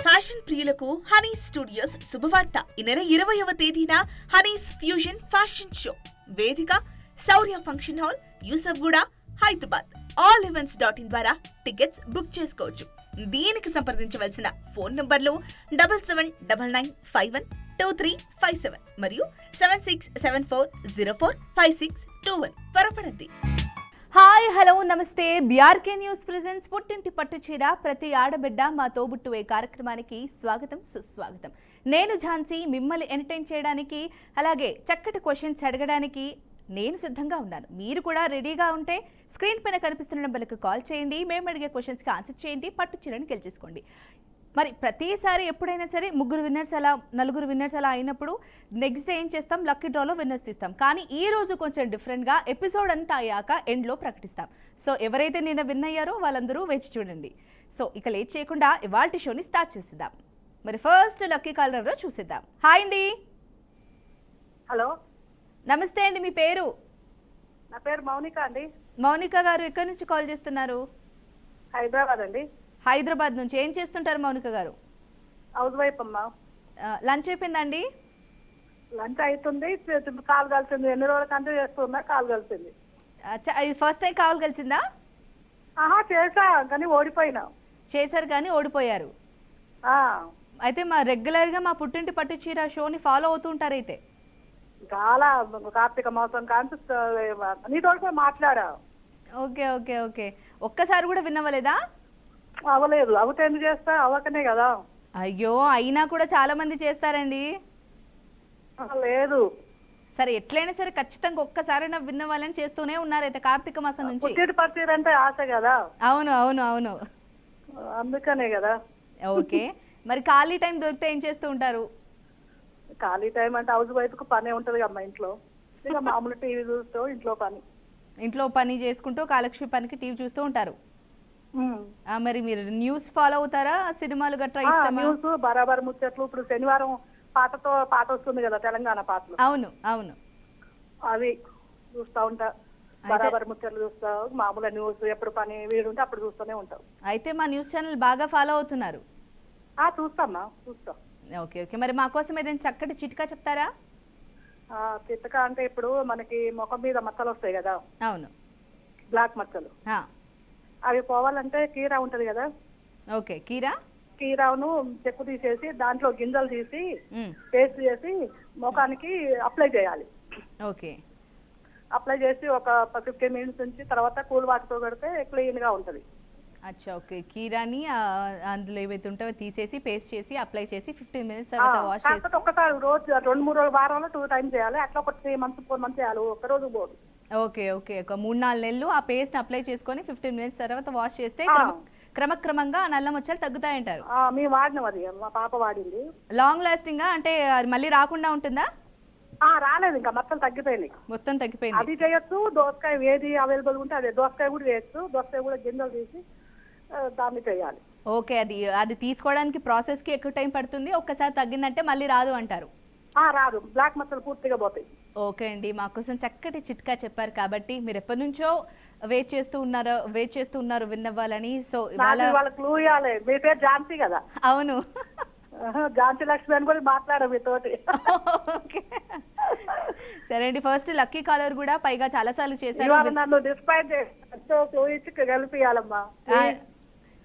Fashion ప్రియులకు Honey's studios శుభవార్త. ఈ నెల 20వ తేదీన హనీస్ ఫ్యూజన్ ఫ్యాషన్ షో వేదిక Shaurya function hall, Yousufguda, Hyderabad. allevents.in ద్వారా టికెట్స్ బుక్ చేసుకోవచ్చు. దీనికి సంప్రదించవలసిన ఫోన్ నంబర్లు 7799512357 మరియు 7674045621. త్వరపడండి. హాయ్ హలో నమస్తే. బీఆర్కే న్యూస్ ప్రెజెంట్స్ పుట్టింటి పట్టుచీర ప్రతి ఆడబిడ్డ మా తోబుట్టువే కార్యక్రమానికి స్వాగతం సుస్వాగతం. నేను ఝాన్సీ, మిమ్మల్ని ఎంటర్టైన్ చేయడానికి అలాగే చక్కటి క్వశ్చన్స్ అడగడానికి నేను సిద్ధంగా ఉన్నాను. మీరు కూడా రెడీగా ఉంటే స్క్రీన్ పైన కనిపిస్తున్న నెంబర్లకు కాల్ చేయండి. మేము అడిగే క్వశ్చన్స్కి ఆన్సర్ చేయండి, పట్టుచీరని గెలిచేసుకోండి. మరి ప్రతిసారి ఎప్పుడైనా సరే నలుగురు విన్నర్స్ అలా అయినప్పుడు నెక్స్ట్ డే ఏం చేస్తాం, లక్కీ డ్రాలో విన్నర్స్ తీస్తాం. కానీ ఈ రోజు కొంచెం డిఫరెంట్గా ఎపిసోడ్ అంతా అయ్యాక ఎండ్లో ప్రకటిస్తాం. సో ఎవరైతే నిన్న విన్ అయ్యారో వాళ్ళందరూ వేచి చూడండి. సో ఇక లేట్ చేయకుండా ఇవాల్టి షోని స్టార్ట్ చేసేద్దాం. మరి ఫస్ట్ లక్కీ కాలర్ ఎవరో చూసేద్దాం. హాయ్ అండి. హలో నమస్తే అండి, మీ పేరు? నా పేరు మౌనిక అండి. మౌనిక గారు ఎక్కడి నుంచి కాల్ చేస్తున్నారు? హైదరాబాద్ అండి. హైదరాబాద్ నుంచి. ఏం చేస్తుంటారు మౌనిక గారు? హౌస్ వైఫ్ అమ్మా. లంచ్ అయిపోయిందండి? లంచ్ అవుతుంది, కాల్ కలిసింది. ఎన్ని రోజుల కంటే చేస్తున్నా, కాల్ కలిసింది. ఫస్ట్ టైం కాల్ కలిసిందా? చేసా కానీ ఓడిపోయినా. చేశారు కానీ ఓడిపోయారు. అయితే రెగ్యులర్గా మా పుట్టింటి పట్టు చీర షోని ఫాలో అవుతూ ఉంటారు అయితే? చాలా కార్తీక మాసం కానీ నీతో మాట్లాడా. Okay okay okay. ఒక్కసారి కూడా విన్నవలేదా? అవ్వలేదు. అవుతే ఎందుకు చేస్తా, అవ్వకనే కదా. అయ్యో, అయినా కూడా చాలా మంది చేస్తారండి. లేదు. సరే, ఎట్లయినా సరే ఖచ్చితంగా ఒక్కసారైనా విన్నవాలని చేస్తూనే ఉన్నారు అయితే కార్తీక మాసం నుంచి. పుట్టింటి పట్టు అంటే ఆశ కదా. అవును అవును అవును, అందుకనే కదా. ఓకే. మరి ఖాళీ టైం దొరికితే ఏం చేస్తూ ఉంటారు? ఖాళీ టైం అంటే హౌస్ వైఫ్ కు పనే ఉంటది అమ్మా ఇంట్లో. ఇక మామూలు టీవీ చూస్తూ ఇంట్లో పని చేసుకుంటూ కాలక్షేపానికి టీవీ చూస్తూ ఉంటారు. మరి మీరు న్యూస్ ఫాలో అవుతారా? సినిమాలు గట్రా ఇష్టమా? న్యూస్, బరాబర్ ముచ్చట్లు. ఇప్పుడు శనివారం పాట వస్తుంది కదా, తెలంగాణ పాటలు. అవును అవును, అవి చూస్తా ఉంటా. బరాబర్ ముచ్చట్లు చూస్తా. మామూలు న్యూస్ ఎప్పుడు పని వీడుంటే అప్పుడు చూస్తూనే ఉంటాం. అయితే మా న్యూస్ ఛానల్ బాగా ఫాలో అవుతున్నారు. చూస్తామ్మా, చూస్తాం. Okay okay. మరి మా కోసం ఏదైనా చక్కటి చిట్కా చెప్తారా? చిట్కా అంటే ఇప్పుడు మనకి ముఖం మీద మచ్చలు వస్తాయి కదా. అవును, బ్లాక్ మచ్చలు. అవి పోవాలంటే కీరా ఉంటది కదా. ఓకే. కీరాను చెక్కు తీసేసి దాంట్లో గింజలు తీసి పేస్ట్ చేసి ముఖానికి అప్లై చేయాలి. ఓకే. అప్లై చేసి ఒక 15 మినిట్స్ నుంచి తర్వాత కూల్ వాటర్తో పెడితే క్లీన్ గా ఉంటది. అచ్చా, ఓకే. కీరాని అందులో ఏవైతే ఉంటావో తీసేసి పేస్ట్ చేసి అప్లై చేసి 15 మినిట్స్ తర్వాత వాష్ చేసి ఒకసారి రోజు 2-3 వారాల్లో 2 టైమ్స్ చేయాలి. అట్లా ఒక 3 months 4 months చేయాలి. ఒక రోజు పోదు. Okay okay. ఒక 3-4 నెలలు ఆ పేస్ట్ అప్లై చేసుకొని 15 మినిట్స్ తర్వాత వాష్ చేస్తే క్రమక్రమంగా నల్ల మచ్చలు తగ్గుతాయంటారు. మేము వాడినాం, అది మా పాప వాడింది. లాంగ్ లాస్టింగ్ అంటే మళ్ళీ రాకుండా ఉంటుందా? రాలేదు, ఇంకా మొత్తం తగ్గిపోయింది. మొత్తం తగ్గిపోయింది. అది చేయొచ్చు. దోసకాయ ఏది అవైలబుల్ ఉంటే అదే దోసకాయ కూడా చేయొచ్చు. దోసకాయ కూడా గింజలు తీసి దాన్ని చేయాలి. ఓకే. అది తీసుకోవడానికి ప్రాసెస్ కి ఎక్కువ టైం పడుతుంది. ఒక్కసారి తగ్గిందంటే మళ్ళీ రాదు అంటారు? రాదు, బ్లాక్ మచ్చలు పూర్తిగా పోతాయి. ఓకే అండి, మాకోసం చక్కటి చిట్కా చెప్పారు కాబట్టి మీరు ఎప్పటి నుంచో వెయిట్ చేస్తూ ఉన్నారు విన్ అవ్వాలని. సో వాళ్ళకి క్లూ ఇవ్వాలి. మీ పేరు ఝాన్సీ కదా? అవును, ఝాన్సీ లక్ష్మి అని కూడా మాట్లాడారు మీతోటి. సరే అండి, ఫస్ట్ లక్కీ కాలర్ కూడా పైగా చాలా సార్లు చేశారు. నన్ను డిస్పాయింట్ కలిపియాలమ్మా.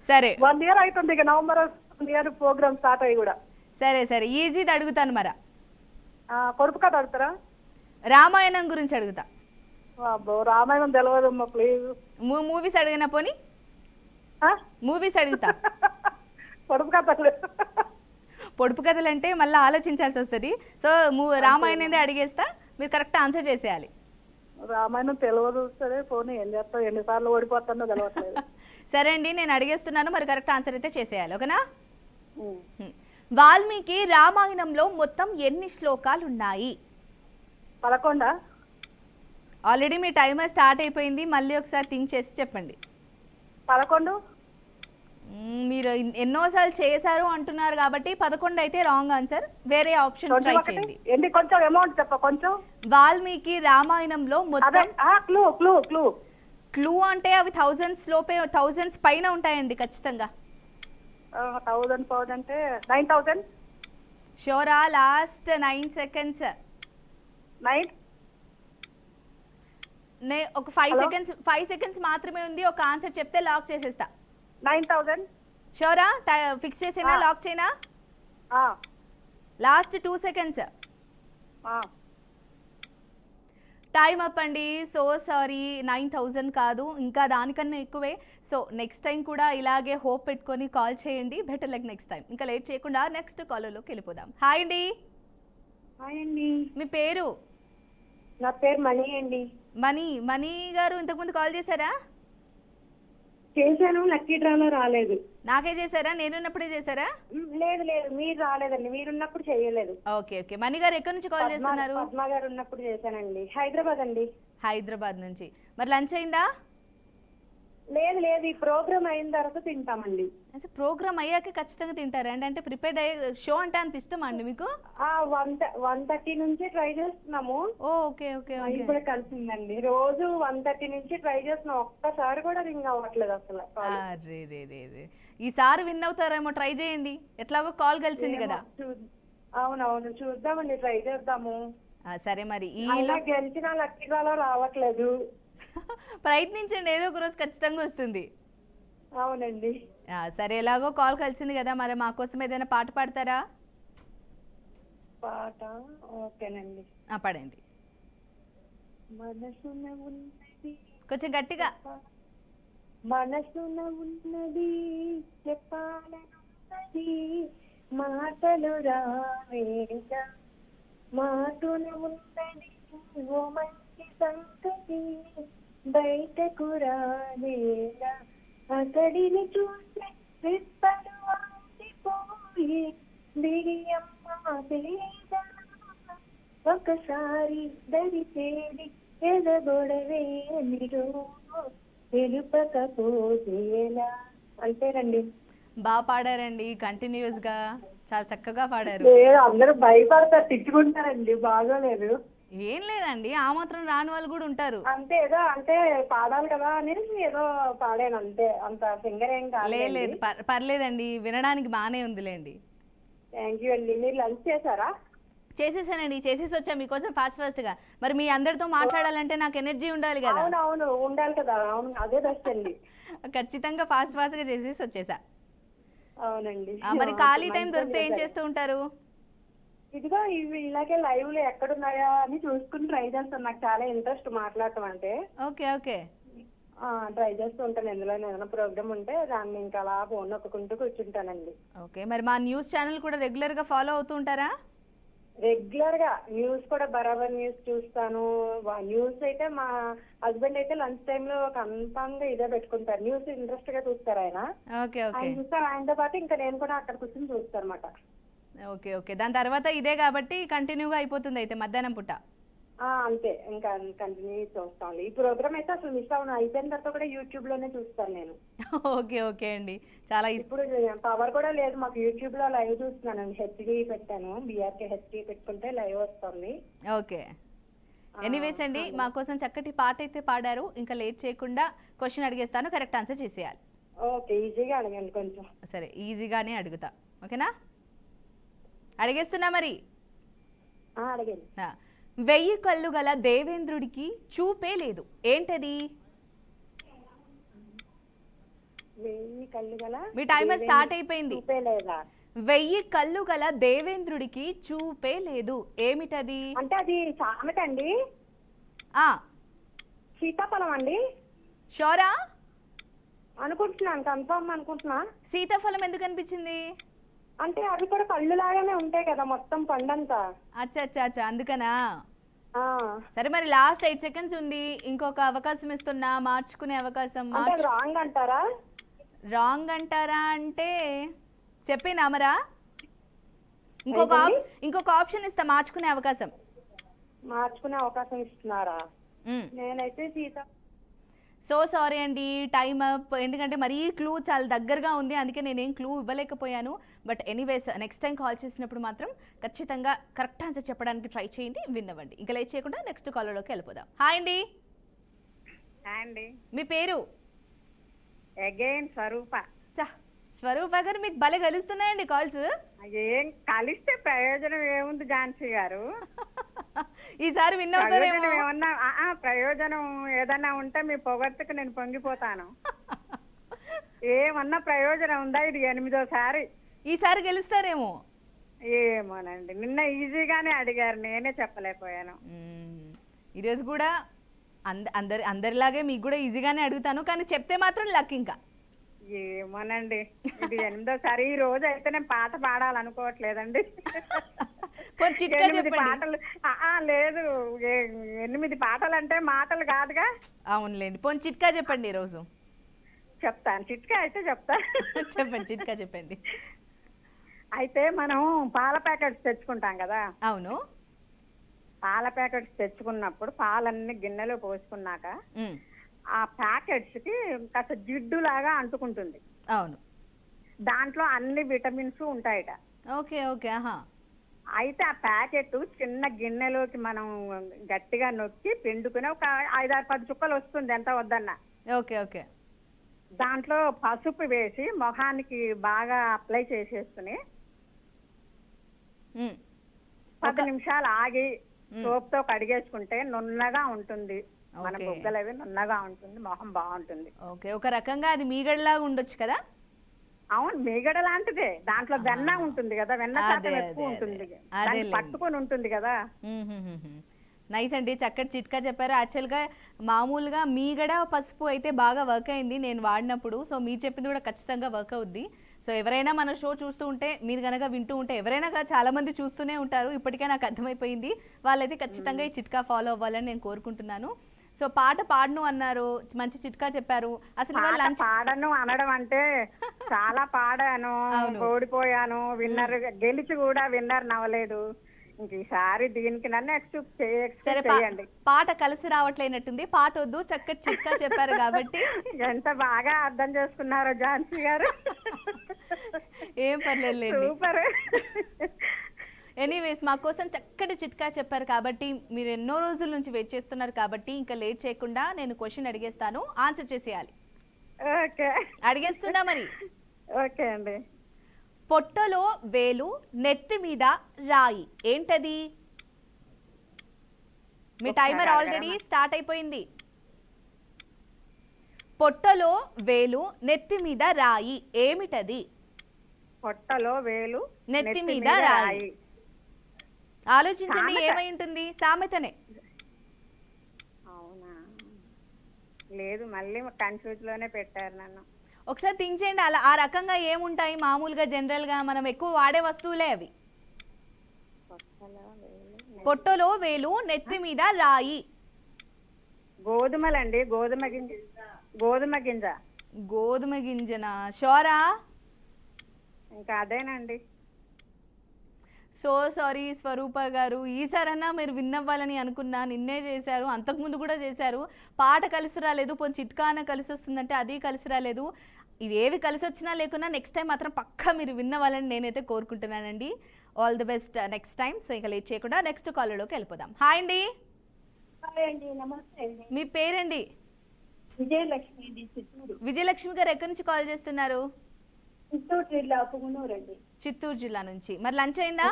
సరే, 1 year అవుతుంది. ఇక నవంబర్ ప్రోగ్రామ్ స్టార్ట్ అయ్యి కూడా. సరే సరే, ఈజీది అడుగుతాను. మరా కొడుపు కథ అడుగుతారా? రామాయణం గురించి అడుగుతా. రామాయణం తెలియదమ్మా, ప్లీజ్. మూవీస్ అడిగినా పోనీ? మూవీస్ అడుగుతా. పొడుపు కథలు అంటే మళ్ళీ ఆలోచించాల్సి వస్తుంది. సో రామాయణం అడిగేస్తా, మీరు కరెక్ట్ ఆన్సర్ చేసేయాలి. రామాయణం తెలియదు. సరే పోనీ, ఏం చేస్తావు, ఎన్నిసార్లు ఓడిపోతానో తెలియట్లేదు. సరే అండి, నేను అడిగేస్తున్నాను, మరి కరెక్ట్ ఆన్సర్ అయితే చేసేయాలి. ఓకేనా? వాల్మీకి రామాయణంలో మొత్తం ఎన్ని శ్లోకాలు ఉన్నాయి? 11. ఆల్రెడీ మీ టైమర్ స్టార్ట్ అయిపోయింది. మళ్ళీ ఒకసారి థింక్ చేసి చెప్పండి. 11. మీరు ఎన్నోసార్లు చేశారు అంటున్నారు కాబట్టి 11 అయితే రాంగ్ ఆన్సర్. వేరే ఆప్షన్ ట్రై చేయండి. కొంచెం అమౌంట్ చెప్ప. కొంచెం వాల్మీకి రామాయణంలో మొత్తం క్లూ అంటే అవి 1000s లోపే, 1000s పైన ఉంటాయండి ఖచ్చితంగా. 1000 పౌండ్ అంటే 9000. షోరా లాస్ట్ 9 సెకండ్స్. 9. ఒక 5 సెకండ్స్ మాత్రమే ఉంది. ఒక ఆన్సర్ చెప్తే లాక్ చేసేస్తా. 9000. షోరా ఫిక్స్ చేసేనా, లాక్ చేయనా? Last 2 seconds. టైం అప్ అండి. సో సారీ, 9000 కాదు, ఇంకా దానికన్నా ఎక్కువే. సో నెక్స్ట్ టైం కూడా ఇలాగే హోప్ పెట్టుకొని కాల్ చేయండి. Better like next time. ఇంకా లేట్ చేయకుండా నెక్స్ట్ కాలర్లోకి వెళ్ళిపోదాం. హాయ్ అండి. హాయ్ అండి. మీ పేరు? నా పేరు మణి అండి. మణి గారు ఇంతకుముందు కాల్ చేశారా? చేశాను, లక్కీ డ్రాలో రాలేదు. నాకే చేశారా? నేనున్నప్పుడే చేశారా? లేదు లేదు, మీరు రాలేదండి, మీరున్నప్పుడు చేయలేదు. Okay okay. మణి గారు ఎక్కడి నుంచి కాల్ చేస్తున్నారు? పద్మ గారు ఉన్నప్పుడు చేశానండి. హైదరాబాద్ అండి. హైదరాబాద్ నుంచి. మరి లంచ్ అయిందా? లేదు లేదు, ఈ ప్రోగ్రామ్ అయిన తర్వాత తింటామండి. అసలు ప్రోగ్రామ్ అయ్యాక ఖచ్చితంగా తింటారా అండి? అంటే ప్రిపేర్డ్ అయ్యే షో అంటే అంత ఇష్టమా అండి మీకు? 1:30 నుంచి ట్రై చేస్తున్నాము. Okay okay okay. ఇప్పుడు కలిసిందండి. రోజు 1:30 నుంచి ట్రై చేస్తున్నాం, ఒక్కసారి కూడా రింగ్ అవ్వట్లేదు అసలు. అరే రే రే రే. ఈసారి విన్ అవుతారేమో, ట్రై చేయండి. ఎట్లాగో కాల్ కలిసింది కదా. అవునవును, చూద్దామండి, ట్రై చేద్దాము. సరే మరి ఈ గెలిచిన లక్కీ డ్రాలో రావట్లేదు. ప్రయత్నించండి, ఏదో ఒక రోజు ఖచ్చితంగా వస్తుంది. అవునండి. సరే, ఎలాగో కాల్ కలిసింది కదా, మరి మా కోసం ఏదైనా పాట పాడతారా? పాట ఓకేనండి. పాడండి. మనసున ఉన్నది, కొంచెం గట్టిగా. మనసున ఉన్నది చెప్పాలనున్నది, మాటలు రావేళ, మాటన ఉన్నది ఓ మంచి సంగతి, బయటకు రావేళ, అతడిని చూస్తే విప్పలు ఆగిపోయి బియ్యమ్మ పేద, ఒకసారి దరిచేది ఎదగొడవే నిరో, తెలుపకపోతేలా. అంతేనండి. బాగా పాడారండి, కంటిన్యూస్ గా చాలా చక్కగా పాడారు. అందరూ భయపడతారు, తిట్టుకుంటారండి, బాగోలేదు. ఏం లేదండి, ఆ మాత్రం రాని వాళ్ళు కూడా ఉంటారు. అంతే, ఏదో అంటే పాడాలి కదా అనేసి ఏదో పాడాను అంతే, అంత సింగర్ ఏం కాదు. లేదు పర్లేదండి, వినడానికి బానే ఉందిలేండి. థ్యాంక్ యూ అండి. మీరు లంచ్ చేశారా? చేసేసానండి, చేసేసి వచ్చా మీకోసం ఫాస్ట్ గా. మరి మీ అందరితో మాట్లాడాలంటే నాకు ఎనర్జీ ఉండాలి కదా. అవునవును, ఉండాలి కదా. అవును, అదే బెస్ట్ అండి. ఖచ్చితంగా ఫాస్ట్ గా చేసేసి వచ్చేసా. అవునండి. మరి ఖాళీ టైం దొరికితే ఏం చేస్తూ ఉంటారు? ఇదిగో ఇవి ఇలాగే లైవ్ లో ఎక్కడున్నాయా అని చూసుకుని ట్రై చేస్తాను. నాకు చాలా ఇంట్రెస్ట్ మాట్లాడటం అంటే. Okay okay. ట్రై చేస్తూ ఉంటాను, ఎందులో ఏదైనా ప్రోగ్రామ్ ఉంటే దాన్ని ఇంకా అలా ఫోన్ నొక్కుంటూ కూర్చుంటానండి. ఓకే, మరి మా న్యూస్ ఛానల్ కూడా రెగ్యులర్ గా ఫాలో అవుతూ ఉంటారా? రెగ్యులర్ గా న్యూస్ కూడా బరాబర్ న్యూస్ చూస్తాను. న్యూస్ అయితే మా హస్బెండ్ అయితే లంచ్ టైమ్ లో కన్ఫామ్ గా ఇదే పెట్టుకుంటారు. న్యూస్ ఇంట్రెస్ట్ గా చూస్తారు ఆయన. Okay okay. ఆయన చూస్తారు, ఆయనతో పాటు ఇంకా నేను కూడా అక్కడ కూర్చొని చూస్తాను అన్నమాట. Okay okay. దాని తర్వాత ఇదే కాబట్టి కంటిన్యూగా అయిపోతుంది అయితే మధ్యాహ్నం పూట. అంతే, ఇంకా కంటిన్యూ చూస్తాను. ఈ ప్రోగ్రామ్ అయితే అసలు మిస్ అవును, అయిపోయిన తర్వాత కూడా యూట్యూబ్ లోనే చూస్తాను నేను. ఓకే ఓకే అండి, చాలా ఇప్పుడు పవర్ కూడా లేదు మాకు, యూట్యూబ్ లో లైవ్ చూస్తున్నానండి. హెచ్డి పెట్టాను, బీఆర్కే హెచ్డి పెట్టుకుంటే లైవ్ వస్తుంది. ఓకే. ఎనీవేస్ అండి, మా కోసం చక్కటి పాట అయితే పాడారు. ఇంకా లేట్ చేయకుండా క్వశ్చన్ అడిగేస్తాను, కరెక్ట్ ఆన్సర్ చేసేయాలి. ఓకే, ఈజీగా అడగండి కొంచెం. సరే, ఈజీగానే అడుగుతా, ఓకేనా? అడిగేస్తున్నా మరి. అడగండి. 1000 కళ్ళు గల దేవేంద్రుడికి చూపే లేదు, ఏంటది? 1000 కళ్ళు గల, మీ టైమర్ స్టార్ట్ అయిపోయింది. 1000 కళ్ళు గల దేవేంద్రుడికి చూపే లేదు, ఏమిటది? అంటే అది సామెత అండి. సీతాఫలం అండి. షోరా? అనుకుంటున్నాను, కన్ఫర్మ్ అనుకుంటున్నా. సీతాఫలం ఎందుకు అనిపించింది? అంటే అవి కూడా కళ్ళు లాగానే ఉంటాయి కదా మొత్తం పండంతా. అచ్చా అచ్చా అచ్చా, అందుకనా? సరే, మరి లాస్ట్ 8 సెకండ్స్ ఉంది, ఇంకొక అవకాశం ఇస్తున్నా, మార్చుకునే అవకాశం. రాంగ్ అంటారా? రాంగ్ అంటారా అంటే చెప్పేనా మరా? ఇంకొక ఆప్షన్ ఇస్తా, మార్చుకునే అవకాశం. మార్చుకునే అవకాశం ఇస్తున్నారా? నేనైతే సీత. సో సారీ అండి, టైమ్ అప్. ఎందుకంటే మరీ క్లూ చాలా దగ్గరగా ఉంది, అందుకే నేనేం క్లూ ఇవ్వలేకపోయాను. But anyways, next time call చేసినప్పుడు మాత్రం ఖచ్చితంగా కరెక్ట్ ఆన్సర్ చెప్పడానికి ట్రై చేయండి, విన్ అవ్వండి. ఇంకా లేట్ చేయకుండా నెక్స్ట్ కాలర్లోకి వెళ్ళిపోదాం. హాయ్ అండి. అండి, మీ పేరు? అగైన్ స్వరూప. స్వరూప గారు మీకు భలే కలుస్తున్నాయండి కాల్స్. ఏం కలిస్తే ప్రయోజనం ఏముంది ఝాన్సీ గారు? ఈసారి విన్ అవుతారేమో. ప్రయోజనం ఏమన్నా ప్రయోజనం ఏదన్నా ఉంటే మీ పొగట్టుకు నేను పొంగిపోతాను. ఏమన్నా ప్రయోజనం ఉందా? ఇది 8వ సారి. ఈసారి గెలుస్తారేమో. ఏమోనండి, నిన్న ఈజీగానే అడిగారు, నేనే చెప్పలేకపోయాను. ఈరోజు కూడా అందరిలాగే మీకు కూడా ఈజీగానే అడుగుతాను, కానీ చెప్తే మాత్రం లక్. ఇంకా ఏమోనండి, ఇది 8వ సారి. ఈ రోజు అయితే నేను పాట పాడాలనుకోవట్లేదండి. చిట్కా 8 చెప్పండి. పాటలు లేదు, 8 పాటలు అంటే మాటలు కాదుగా. అవునులేండి, పోనీ చిట్కా చెప్పండి ఈరోజు. చెప్తాను, చిట్కా అయితే చెప్తాను. చెప్పండి, చిట్కా చెప్పండి. అయితే మనం పాల ప్యాకెట్స్ తెచ్చుకుంటాం కదా. అవును. పాల ప్యాకెట్స్ తెచ్చుకున్నప్పుడు పాలన్నీ గిన్నెలో పోసుకున్నాక ఆ ప్యాకెట్స్ కి కాస్త జిడ్డు లాగా అంటుకుంటుంది. అవును. దాంట్లో అన్ని విటమిన్స్ ఉంటాయట. Okay okay. అయితే ఆ ప్యాకెట్ చిన్న గిన్నెలోకి మనం గట్టిగా నొక్కి పిండుకుని ఒక 5-6-10 చుక్కలు వస్తుంది, ఎంత వద్దన్నా. Okay okay. దాంట్లో పసుపు వేసి మొహానికి బాగా అప్లై చేసేసుకుని 10 నిమిషాలు ఆగి సోప్తో కడిగేసుకుంటే నున్నగా ఉంటుంది. మన బొగ్గలు అవి నున్నగా ఉంటుంది, మొహం బాగుంటుంది. ఓకే, ఒక రకంగా అది మీగడలాగా ఉండొచ్చు కదా. అవును, మీగడ లాంటిదే. దాంట్లో వెన్న ఉంటుంది కదా, వెన్న శాతం ఎక్కువ ఉంటుంది, పట్టుకొని ఉంటుంది కదా. నైస్ అండి, చక్కటి చిట్కా చెప్పారు. యాక్చువల్గా మామూలుగా మీగడ పసుపు అయితే బాగా వర్క్ అయింది నేను వాడినప్పుడు. సో మీరు చెప్పింది కూడా ఖచ్చితంగా వర్క్ అవుద్ది. సో ఎవరైనా మన షో చూస్తూ ఉంటే, మీరు కనుక వింటూ ఉంటే, ఎవరైనా చాలా మంది చూస్తూనే ఉంటారు, ఇప్పటికే నాకు అర్థమైపోయింది. వాళ్ళైతే ఖచ్చితంగా ఈ చిట్కా ఫాలో అవ్వాలని నేను కోరుకుంటున్నాను. సో పాట పాడను అన్నారు, మంచి చిట్కా చెప్పారు. అసలు పాడను అనడం అంటే చాలా పాడాను, ఓడిపోయాను, విన్నర్ గెలిచి కూడా విన్నర్ నవ్వలేదు. ఇంక ఈసారి దీనికి నన్ను ఎక్స్పెక్ట్ చేయండి. పాట కలిసి రావట్లేనట్టుంది, పాట వద్దు, చక్కటి చిట్కా చెప్పారు కాబట్టి. ఎంత బాగా అర్థం చేసుకున్నారో ఝాన్సీ గారు. ఏం పర్లేదు, సూపర్. ఎనీవేస్, మా కోసం చక్కటి చిట్కా చెప్పారు కాబట్టి, మీరు ఎన్నో రోజుల నుంచి వెయిట్ చేస్తున్నారు కాబట్టి, ఇంకా లేట్ చేయకుండా నేను క్వశ్చన్ అడిగేస్తాను, ఆన్సర్ చేసేయాలి. ఓకే, అడిగేస్తున్నా మరి. ఓకే అండి. పొట్టలో వేలు, నెత్తి మీద రాయి, ఏంటది? మీ టైమర్ ఆల్రెడీ స్టార్ట్ అయిపోయింది. పొట్టలో వేలు, నెత్తి మీద రాయి, ఏమిటది? పొట్టలో వేలు, నెత్తి మీద రాయి. ఆలోచించండి, ఏమై ఉంటుంది? సామెతనే. అవునా? లేదు, మళ్ళీ కన్ఫ్యూజ్ లోనే పెట్టారు నన్ను. ఒకసారి థింక్ చేయండి. అలా ఆ రకంగా ఏముంటాయి? మామూలుగా జనరల్ గా మనం ఎక్కువ వాడే వస్తువులే అవి. పొట్టలో వేలు, నెత్తి మీద రాయి. గోధుమలండి, గోధుమ గింజ. గోధుమ గింజ. గోధుమ గింజనా? షోరా? ఇంకా అదేనండి. సో సారీ స్వరూప గారు, ఈసారన్నా మీరు విన్ అవ్వాలని అనుకున్నా, నిన్నే చేశారు, అంతకుముందు కూడా చేశారు. పాట కలిసి రాలేదు, పోనీ చిట్కా అన్న కలిసి వస్తుందంటే అది కలిసి రాలేదు. ఇవేవి కలిసి వచ్చినా లేకున్నా నెక్స్ట్ టైం మాత్రం పక్కా మీరు విన్ అవ్వాలని నేనైతే కోరుకుంటున్నానండి. All the best next time. So ఇంకా లేట్ చేయకుండా నెక్స్ట్ కాలర్లోకి వెళ్ళిపోదాం. హాయ్ అండి. నమస్తే అండి. మీ పేరండి? విజయలక్ష్మి, చిత్తూరు. విజయలక్ష్మి గారు ఎక్కడి నుంచి కాల్ చేస్తున్నారు? చిత్తూరు జిల్లా పుంగనూరు అండి. చిత్తూరు జిల్లా నుంచి. మరి లంచ్ అయిందా?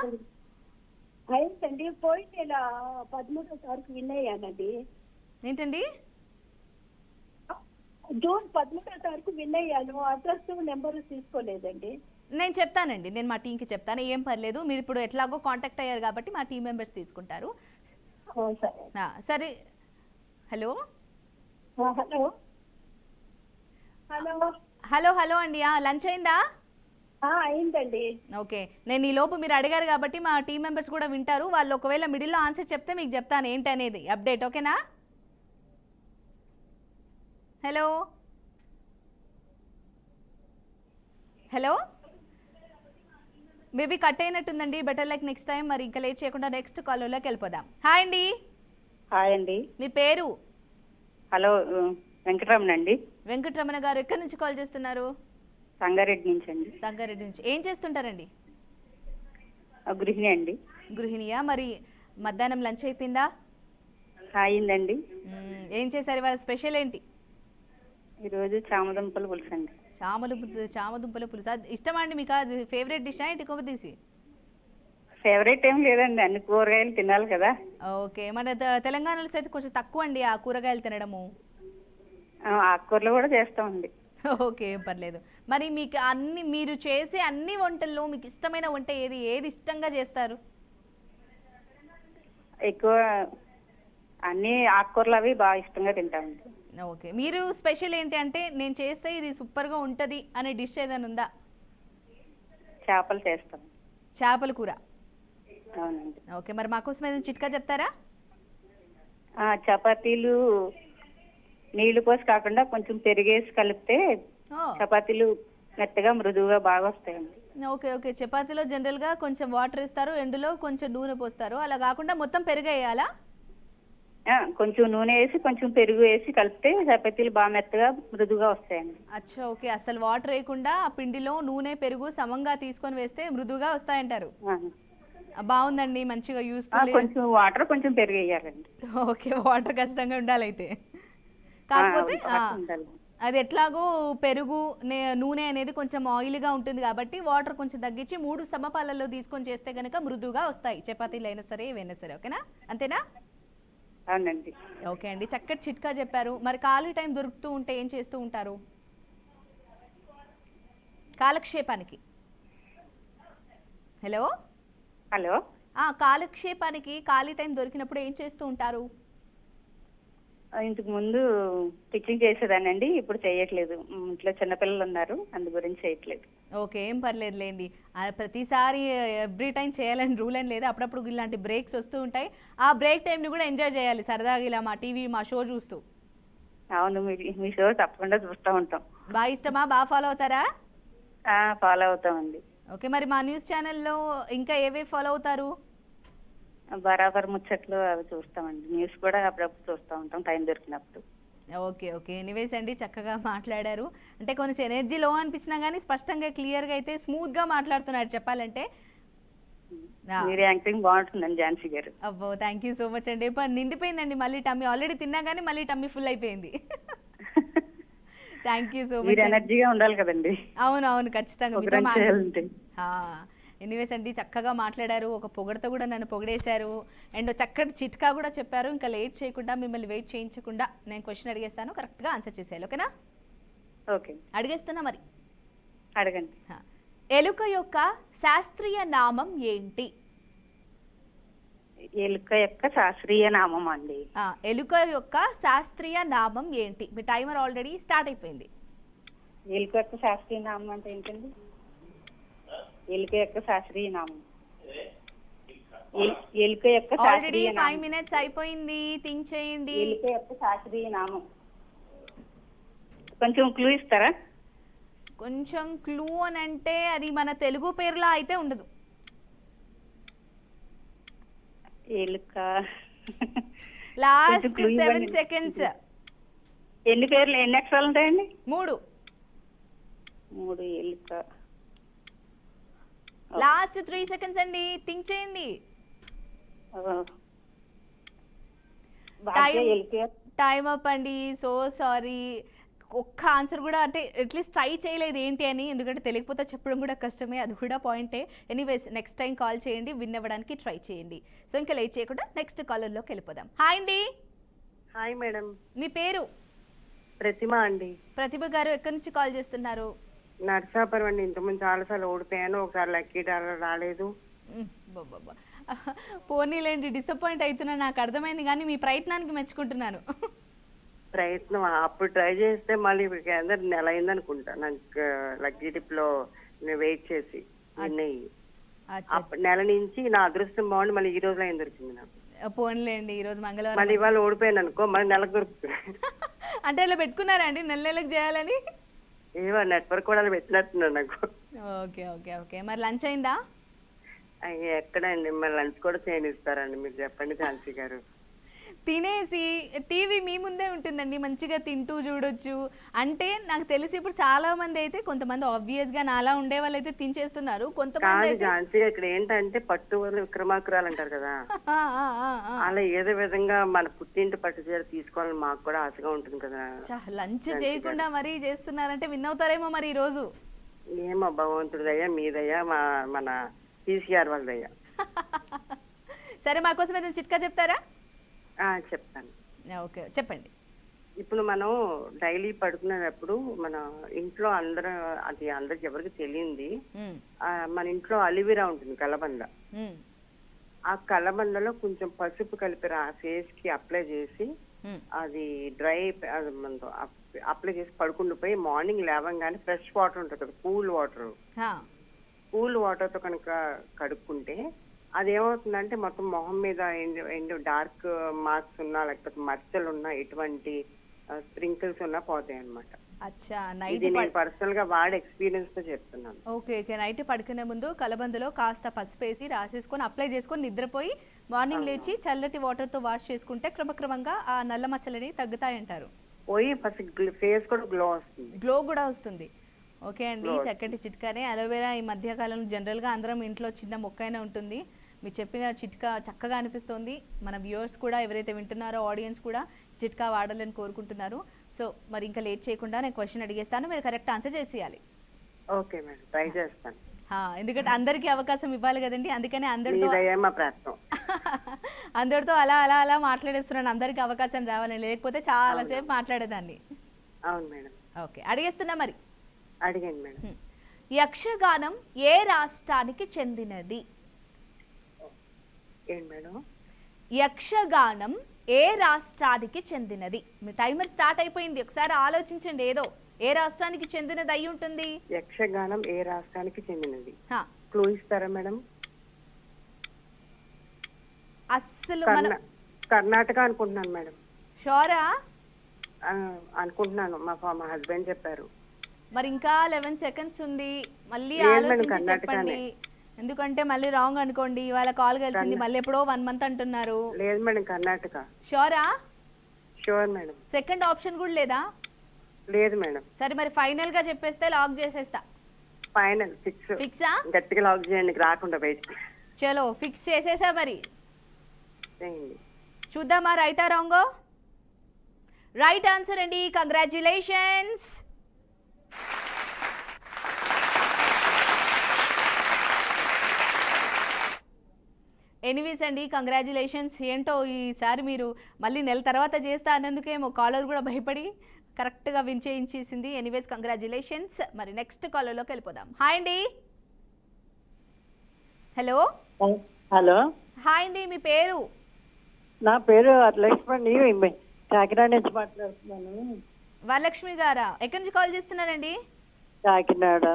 అయిందండి. పోయిన నెల 13వ తారీఖు విన్ అయ్యానండి. ఏంటండి? జూన్ 13వ తారీఖు విన్ అయ్యాను. అడ్రస్ నెంబర్ తీసుకోలేదండి. నేను చెప్తానండి, నేను మా టీంకి చెప్తాను, ఏం పర్లేదు. మీరు ఇప్పుడు ఎట్లాగో కాంటాక్ట్ అయ్యారు కాబట్టి మా టీం మెంబర్స్ తీసుకుంటారు. సరే. Hello hello hello hello hello అండి, లంచ్ అయిందా? అయిందండి. ఓకే, నేను ఈ లోపు మీరు అడిగారు కాబట్టి మా టీం మెంబర్స్ కూడా వింటారు. వాళ్ళు ఒకవేళ మిడిల్లో ఆన్సర్ చెప్తే మీకు చెప్తాను ఏంటి అనేది అప్డేట్. ఓకేనా? హలో హలో మేబీ కట్ అయినట్టుందండి. Better like next time. మరి ఇంకా లేట్ చేయకుండా నెక్స్ట్ కాల్లోకి వెళ్ళిపోదాం. హాయ్ అండి. హాయ్ అండి. మీ పేరు? హలో, వెంకటరమణ అండి. వెంకటరమణ గారు ఎక్కడి నుంచి కాల్ చేస్తున్నారు? సంగారెడ్డి నుంచి అండి. సంగారెడ్డి నుంచి. ఏం చేస్తుంటారండి? గృహిణి అండి. గృహిణియా? మరి మధ్యాహ్నం లంచ్ అయిపోయిందా? అయిందండి. ఏం చేశారు ఇవాళ? స్పెషల్ ఏంటి? ఈరోజు చామదుంపలు పులుసు అండి. చామదుంపల పులుసు అది ఇష్టమా అండి మీకు? అది ఫేవరెట్ డిషా ఏంటి కొబ్బతీసి? ఫేవరెట్ ఏం లేదండి, అన్ని కూరగాయలు తినాలి కదా. ఓకే, మన తెలంగాణలో అయితే కొంచెం తక్కువ అండి ఆ కూరగాయలు తినడము. ఆకుకూరలు కూడా చేస్తామండి. ఓకే, ఏం పర్లేదు. మరి మీకు మీరు చేసే అన్ని వంటల్లో మీకు ఇష్టమైన వంట ఏది? ఏది ఇష్టంగా చేస్తారు? ఎక్కువ అన్ని ఆకుకూరలు అవి బాగా ఇష్టంగా తింటామండి. ఓకే, మీరు స్పెషల్ ఏంటి అంటే నేను చేస్తే ఇది సూపర్గా ఉంటుంది అనే డిష్ ఏదైనా ఉందా? చేపలు చేస్తాం. చేపల కూర. అవునండి. ఓకే, మరి మాకోసం ఏదైనా చిట్కా చెప్తారా? చపాతీలు నీళ్లు పోసి కాకుండా కొంచెం పెరిగేసి కలిపితే చపాతీలు మెత్తగా మృదువుగా బాగా వస్తాయండి. ఓకే ఓకే, చపాతీలో జనరల్గా కొంచెం వాటర్ ఇస్తారు, ఎండులో కొంచెం నూనె పోస్తారు, అలా కాకుండా మొత్తం పెరుగు వేయాలా? కొంచెం నూనె వేసి కొంచెం పెరుగు వేసి కలిపితే చపాతీలు బాగా మెత్తగా మృదువుగా వస్తాయండి. అచ్చా, ఓకే, అసలు వాటర్ వేయకుండా ఆ పిండిలో నూనె పెరుగు సమంగా తీసుకొని వేస్తే మృదువుగా వస్తాయంటారు. బాగుందండి, మంచిగా యూస్ఫుల్. కొంచెం వాటర్ కొంచెం పెరుగు వేయాలండి. ఓకే, వాటర్ ఖచ్చితంగా ఉండాలి అయితే. కాకపోతే అది ఎట్లాగో పెరుగు నూనె అనేది కొంచెం ఆయిల్గా ఉంటుంది కాబట్టి వాటర్ కొంచెం తగ్గించి 3 సమపాలలో తీసుకొని చేస్తే కనుక మృదువుగా వస్తాయి చపాతీలు అయినా సరే ఏవైనా సరే. ఓకేనా, అంతేనా? అవునండి. ఓకే అండి, చక్కటి చిట్కా చెప్పారు. మరి ఖాళీ టైం దొరుకుతూ ఉంటే ఏం చేస్తూ ఉంటారు కాలక్షేపానికి? హలో హలో, కాలక్షేపానికి ఖాళీ టైం దొరికినప్పుడు ఏం చేస్తూ ఉంటారు? ఇంతకు ముందు టీచింగ్ చేసేదానండి, ఇప్పుడు చేయట్లేదు. ఇంట్లో చిన్నపిల్లలు ఉన్నారు, అందు గురించి చేయట్లేదు. ఓకే, ఏం పర్లేదులేండి. ప్రతిసారి ఎవ్రీ టైం చేయాలని రూల్ అని లేదు, అప్పుడప్పుడు ఇలాంటి బ్రేక్స్ వస్తూ ఉంటాయి. ఆ బ్రేక్ టైంని కూడా ఎంజాయ్ చేయాలి సరదాగా, ఇలా మా టీవీ మా షో చూస్తూ. అవును, మీ షో తప్పకుండా చూస్తూ ఉంటాం. బాగా ఇష్టమా? బాగా ఫాలో అవుతారా? ఫాలో అవుతామండి. ఓకే, మరి మా న్యూస్ ఛానల్లో ఇంకా ఏవే ఫాలో అవుతారు? బరాబర్ ముచ్చట్లు అవి చూస్తామండి. న్యూస్ కూడా అప్పుడప్పుడు చూస్తూ ఉంటాం టైం దొరికినప్పుడు. ఓకే ఓకే, ఎనీవేస్ అండి, చక్కగా మాట్లాడారు. అంటే కొంచెం ఎనర్జీ లో అనిపించినా కానీ స్పష్టంగా క్లియర్గా అయితే స్మూత్గా మాట్లాడుతున్నారు చెప్పాలంటే. మీరు యాంకరింగ్ బాగుంటుందండి ఝాన్సీ గారు. అబ్బో, థ్యాంక్ యూ సో మచ్ అండి. నిండిపోయిందండి మళ్ళీ టమ్మీ, ఆల్రెడీ తిన్నా కానీ మళ్ళీ టమ్మీ ఫుల్ అయిపోయింది. Thank you so much. ఎనర్జీగా ఉండాలి కదండి. అవును అవును, ఖచ్చితంగా. ఎనీవేస్ అండి, చక్కగా మాట్లాడారు, ఒక పొగడతో కూడా నన్ను పొగిడేశారు, అండ్ చక్కటి చిట్కా కూడా చెప్పారు. ఇంకా లేట్ చేయకుండా, మిమ్మల్ని వెయిట్ చేయించకుండా నేను క్వశ్చన్ అడిగేస్తాను, కరెక్ట్గా ఆన్సర్ చేసేయాలి. ఓకేనా? ఓకే, అడిగేస్తున్నా మరి. అడగండి. ఎలుక యొక్క శాస్త్రీయ నామం ఏంటి? ఎలుక యొక్క శాస్త్రీయ నామం అండి. ఎలుక యొక్క శాస్త్రీయ నామం ఏంటి? మీ టైమర్ ఆల్రెడీ స్టార్ట్ అయిపోయింది. ఎలుక యొక్క శాస్త్రీయ నామం అంటే ఏంటండి? ఎలుక యొక్క శాస్త్రీయ నామం, ఎలుక యొక్క ఆల్రెడీ 5 minutes అయిపోయింది, థింక్ చేయండి. ఎలుక యొక్క శాస్త్రీయ నామం కొంచెం క్లూ ఇస్తారా? కొంచెం క్లూ అని అంటే అది మన తెలుగు పేరులా అయితే ఉండదు. ఎలుక లాస్ట్ 7 seconds. ఎన్ని పేర్లు, ఎన్ని అక్షరాలు ఉంటాయండి? 3. ఎలుక. లాస్ట్ 3 seconds అండి, థింక్ చేయండి. టైం అప్ అండి, సో సారీ. ఒక్క ఆన్సర్ కూడా అంటే అట్లీస్ట్ ట్రై చేయలేదు ఏంటి అని, ఎందుకంటే తెలియకపోతే చెప్పడం కూడా కష్టమే, అది కూడా పాయింటే. ఎనీవేస్, నెక్స్ట్ టైం కాల్ చేయండి, విన్ అవ్వడానికి ట్రై చేయండి. సో ఇంకా లేట్ చేయకుండా నెక్స్ట్ కాలర్లోకి వెళ్ళిపోదాం. హాయ్ అండి. Hi madam. మీ పేరు? ప్రతిమ అండి. ప్రతిభ గారు, ఎక్కడి నుంచి కాల్ చేస్తున్నారు? నర్సాపురం అండి. ఇంతకుముందు చాలాసార్లు ఓడిపోయాను, ఒకసారి లక్కీ డాలర్ రాలేదు. పోనీలేండి, డిసప్పాయింట్ అవుతున్నా నాకు అర్థమైంది, కానీ మీ ప్రయత్నానికి మెచ్చుకుంటున్నాను. ప్రయత్నం అప్పుడు ట్రై చేస్తే మళ్ళీ నెల అయిందనుకుంటా నాకు లక్కీ డిప్ లో వెయిట్ చేసి విన్నాయి. నెల నుంచి నా అదృష్టం బాగుండి మళ్ళీ ఈ రోజు ఏం దొరికింది నాకు. పోనీలేండి, ఈ రోజు మంగళవారం. మళ్ళీ ఇవాళ ఓడిపోయాను అనుకో, మళ్ళీ నెలకు దొరుకుతుంది. అంటే ఇలా పెట్టుకున్నారా అండి నెలకు చేయాలని? ఏవో నెట్వర్క్ కూడా పెట్టినట్టున్నాను నాకు. ఓకే ఓకే ఓకే, మరి లంచ్ అయిందా? ఎక్కడండి, మరి లంచ్ కూడా చేయనిస్తారండి? మీరు చెప్పండి ఝాన్సీ గారు. తినేసి టీవీ మీ ముందే ఉంటుందండి, మంచిగా తింటూ చూడొచ్చు. అంటే నాకు తెలిసి ఇప్పుడు చాలా మంది అయితే, కొంతమంది ఆబ్వియస్ గా నాలా ఉండే వాళ్ళు అయితే తినేస్తున్నారు, కొంతమంది అయితే ఝాన్సీ ఇక్కడ ఏంటంటే పట్టు వల్ల విక్రమార్కురాలు అంటారు కదా, అలా ఏదో విధంగా మన పుట్టింటి పట్టు చీర తీసుకోవాలని మాకు కూడా ఆశగా ఉంటుంది కదా. లంచ్ చేయకుండా మరీ చేస్తున్నారంటే విన్ అవుతారేమో మరి ఈ రోజు. ఏమో భగవంతుడిదయ్యా, మీదయ్యా, మన పీసీఆర్ వాళ్ళదయ్యా. సరే, మా కోసం ఏదైనా చిట్కా చెప్తారా? చెప్తాను. ఓకే, చెప్పండి. ఇప్పుడు మనం డైలీ పడుకునేటప్పుడు మన ఇంట్లో అందరికి ఎవరికి తెలియంది, మన ఇంట్లో అలివిరా ఉంటుంది, కలబంద. ఆ కలబందలో కొంచెం పసుపు కలిపి ఫేస్ కి అప్లై చేసి, అది డ్రై అప్లై చేసి పడుకుండిపోయి మార్నింగ్ లేవగానే ఫ్రెష్ వాటర్ ఉంటుంది కదా, కూల్ వాటర్ తో కనుక కడుక్కుంటే అదేమవుతుందంటే మొత్తం మొహం మీద డార్క్ మార్క్స్ ఉన్నా, లేకపోతే మచ్చలు ఉన్నా, ఎటువంటి స్ప్రింకిల్స్ ఉన్నా పోతాయి అన్నమాట. ఇది నేను పర్సనల్ గా వాడే ఎక్స్పీరియన్స్ తో చెప్తున్నాను. ఓకే, నైట్ పడుకునే ముందు కలబందలో కాస్త పసుపు వేసి రాసేసుకొని అప్లై చేసుకొని నిద్రపోయి మార్నింగ్ లేచి చల్లటి వాటర్ తో వాష్ చేసుకుంటే క్రమక్రమంగా ఆ నల్ల మచ్చలని తగ్గుతాయంటారు. పోయి ఫేస్ కూడా గ్లో కూడా వస్తుంది. ఓకే అండి, చక్కటి చిట్కానే. అలోవెరా ఈ మధ్య కాలంలో జనరల్గా అందరం ఇంట్లో చిన్న మొక్కైనా ఉంటుంది. మీరు చెప్పిన చిట్కా చక్కగా అనిపిస్తోంది. మన వ్యూవర్స్ కూడా, ఎవరైతే వింటున్నారో ఆడియన్స్ కూడా చిట్కా వాడాలని కోరుకుంటున్నారు. సో మరి ఇంకా లేట్ చేయకుండా నేను క్వశ్చన్ అడిగేస్తాను, మీరు కరెక్ట్ ఆన్సర్ చేసేయాలి. ఓకే మేడం, ట్రై చేస్తాను. ఎందుకంటే అందరికీ అవకాశం ఇవ్వాలి కదండి, అందుకనే అందరితో అలా అలా అలా మాట్లాడేస్తున్నాను. అందరికీ అవకాశం రావాలని, లేకపోతే చాలా సేపు మాట్లాడేదాన్ని. అవును మేడం. ఓకే, అడిగేస్తున్నా మరి. అడిగండి మేడం. యక్షగానం ఏ రాష్ట్రానికి చెందినది? ఏంటి మేడం? యక్షగానం ఏ రాష్ట్రానికి చెందినది? మీ టైమర్ స్టార్ట్ అయిపోయింది, ఒకసారి ఆలోచించండి. ఏదో ఏ రాష్ట్రానికి చెందినది అయి ఉంటుంది. యక్షగానం ఏ రాష్ట్రానికి చెందినది? క్లూ ఇస్తారా మేడం? అస్సలు కర్ణాటక అనుకుంటున్నాను మేడం. షోరా? అనుకుంటున్నాను, మా హస్బెండ్ చెప్పారు. మరి ఇంకా 11 సెకండ్స్ ఉంది, మళ్ళీ ఆలోచించి చెప్పండి. ఎందుకంటే మళ్ళీ రాంగ్ అనుకోండి. ఇవాళ కాల్ కలిసింది, మళ్ళీ ఎప్పుడో 1 మంత్ అంటున్నారు. లేదు మేడం, కర్ణాటక. షోరా? Sure madam. సెకండ్ ఆప్షన్ కూడా లేదా? లేదు మేడం. సరే, మరి ఫైనల్ గా చెప్పేస్తే లాక్ చేసేస్తా. ఫైనల్ ఫిక్సా? గట్టిగా లాక్ చేయండి, రాకుండా బయటికి. చలో, ఫిక్స్ చేసేసా. మరి చేయండి, చూద్దామా రైటా రాంగో? రైట్ ఆన్సర్ అండి, కంగ్రాచ్యులేషన్స్. ఎనీవేస్ అండి, కంగ్రాచ్యులేషన్స్. ఏంటో ఈసారి మీరు మళ్ళీ నెల తర్వాత చేస్తా అన్నందుకేమో కాలర్ కూడా భయపడి కరెక్ట్గా విన్ చేయించేసింది. Anyways congratulations. మరి నెక్స్ట్ కాలర్లోకి వెళ్ళిపోదాం. హాయ్ అండి. హలో. హలో, హాయ్ అండి, మీ పేరు? నా పేరు వరలక్ష్మి, కాకినాడ నుంచి మాట్లాడుతున్నాను. వరలక్ష్మి గారా? ఎక్కడి నుంచి కాల్ చేస్తున్నారండి? కాకినాడ.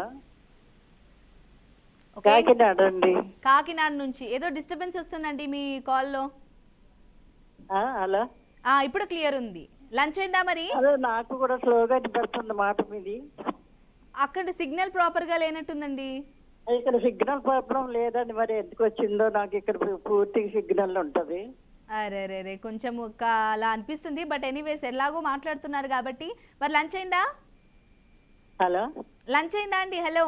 కాకినాడ అండి. కాకినాడ నుంచి. ఏదో డిస్టర్బెన్స్ వస్తుందండి మీ కాల్లో. అలా ఇప్పుడు క్లియర్ ఉంది. లంచ్ అయిందా మరి? అదే, నాకు కూడా స్లోగా వినపడుతుంది మాట మీది. అక్కడ సిగ్నల్ ప్రాపర్ గా లేనట్టుందండి. ఇక్కడ సిగ్నల్ ప్రాబ్లం లేదండి, మరి ఎందుకు వచ్చిందో. నాకు ఇక్కడ పూర్తి సిగ్నల్ ఉంటది. అరే, కొంచెం అలా అనిపిస్తుంది. బట్ ఎనీవేస్, ఎలాగో మాట్లాడుతున్నారు కాబట్టి. మరి లంచ్ అయిందా? హలో, లంచ్ అయిందా అండి? హలో,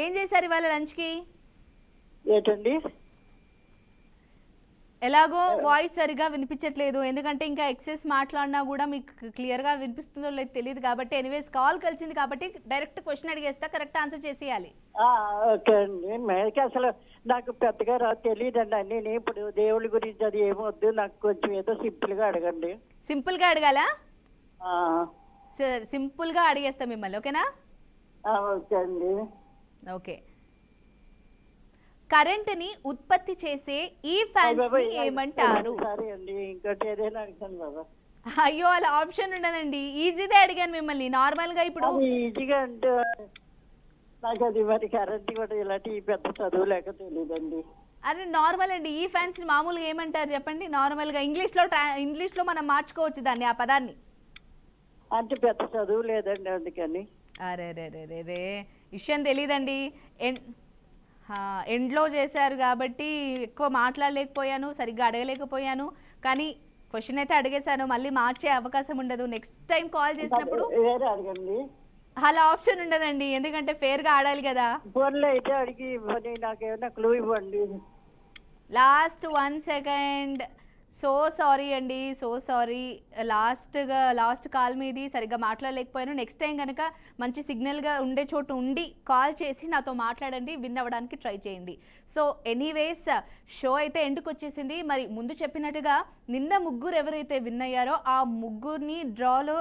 ఏం చేశారు ఇవాళ లంచ్కి? ఏంటండి? ఎలాగో వాయిస్ సరిగా వినిపించట్లేదు, ఎందుకంటే ఇంకా ఎక్సెస్ మాట్లాడినా కూడా మీకు క్లియర్గా వినిపిస్తుందో లేదు తెలియదు కాబట్టి. ఎనీవేస్, కాల్ కలిసింది కాబట్టి డైరెక్ట్ క్వశ్చన్ అడిగేస్తా, కరెక్ట్ ఆన్సర్ చేసేయాలి. ఓకే అండి. మేక అసలు నాకు పెద్దగా తెలియదండి అన్ని. ఇప్పుడు దేవుడి గురించి అది ఏమొద్దు, నాకు కొంచెం ఏదో సింపుల్గా అడగండి. సింపుల్గా అడగాలా? సరే, సింపుల్గా అడిగేస్తా మిమ్మల్ని, ఓకేనా? ఓకే అండి. ఓకే. కరెంటుని ఉత్పత్తి చేసే ఈ ఫ్యాన్స్ ని ఏమంటారు? అయ్యో, అలా ఆప్షన్ ఉండదండి, ఈజీదే అడిగాను మిమ్మల్ని. నార్మల్ గా ఇప్పుడు ఈజీగా అంటే నాకు అది మరి కరెంట్ కూడా ఇలాంటి పెద్ద చదువు లేక తెలియదండి. అరే నార్మల్ అండి, ఈ ఫ్యాన్స్ మామూలుగా ఏమంటారు చెప్పండి? నార్మల్ గా ఇంగ్లీష్ లో మనం మార్చుకోవచ్చు దాన్ని, ఆ పదాన్ని. అంటే పెద్ద చదువు లేదండి, అందుకని. అరే రే రే రే రే, విషయం తెలీదండి. ఎండ్లో చేశారు కాబట్టి ఎక్కువ మాట్లాడలేకపోయాను, సరిగ్గా అడగలేకపోయాను. కానీ క్వశ్చన్ అయితే అడిగేశాను, మళ్ళీ మార్చే అవకాశం ఉండదు. నెక్స్ట్ టైం కాల్ చేసినప్పుడు వేరే అడగండి. అలా ఆప్షన్ ఉండదండి, ఎందుకంటే ఫేర్గా ఆడాలి కదా. ఫోన్లో అయితే అడిగి ఇవ్వండి, నాకేమైనా క్లూ ఇవ్వండి. Last 1 second. సో సారీ అండి, సో సారీ. లాస్ట్ కాల్ మీది, సరిగ్గా మాట్లాడలేకపోయాను. నెక్స్ట్ టైం కనుక మంచి సిగ్నల్గా ఉండే చోటు ఉండి కాల్ చేసి నాతో మాట్లాడండి, విన్ అవ్వడానికి ట్రై చేయండి. సో ఎనీవేస్, షో అయితే ఎండ్కి వచ్చేసింది. మరి ముందు చెప్పినట్టుగా నిన్న ముగ్గురు ఎవరైతే విన్ అయ్యారో ఆ ముగ్గురిని డ్రాలో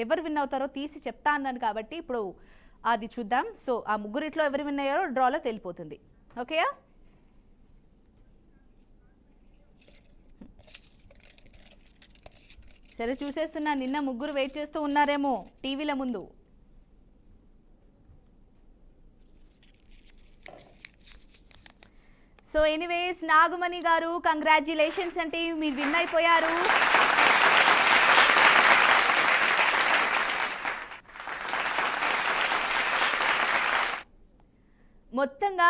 ఎవరు విన్ అవుతారో తీసి చెప్తా అన్నాను కాబట్టి ఇప్పుడు అది చూద్దాం. సో ఆ ముగ్గురిట్లో ఎవరు విన్ అయ్యారో డ్రాలో తెలిపోతుంది. ఓకేయా? సరే, చూసేస్తున్నా. నిన్న ముగ్గురు వెయిట్ చేస్తూ ఉన్నారేమో టీవీల ముందు. సో ఎనీవేస్, నాగమణి గారు కంగ్రాచ్యులేషన్స్ అంటే మీరు విన్ అయిపోయారు. మొత్తంగా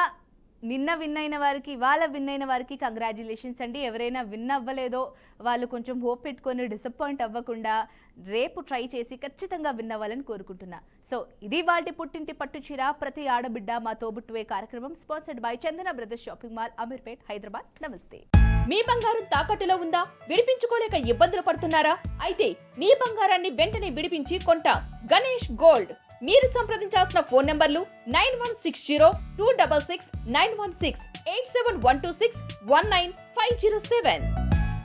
నిన్న విన్ అయిన వారికి, ఇవాళ విన్ అయిన వారికి కంగ్రాచ్యులేషన్స్ అండి. ఎవరైనా విన్ అవ్వలేదో వాళ్ళు కొంచెం హోప్ పెట్టుకొని డిసప్పాయింట్ అవ్వకుండా రేపు ట్రై చేసి ఖచ్చితంగా విన్ అవ్వాలని కోరుకుంటున్నా. సో ఇది వాటి పుట్టింటి పట్టుచీర ప్రతి ఆడబిడ్డ మా తోబుట్టువే కార్యక్రమం, sponsored by Chandana brothers shopping mall, Ameerpet, Hyderabad. నమస్తే. మీ బంగారం తాకట్టులో ఉందా? విడిపించుకోలేక ఇబ్బందులు పడుతున్నారా? అయితే మీ బంగారాన్ని వెంటనే విడిపించి కొంటాం. గణేష్ గోల్డ్. మీరు సంప్రదించాల్సిన ఫోన్ నంబర్లు 9160 266 916, 8712619507.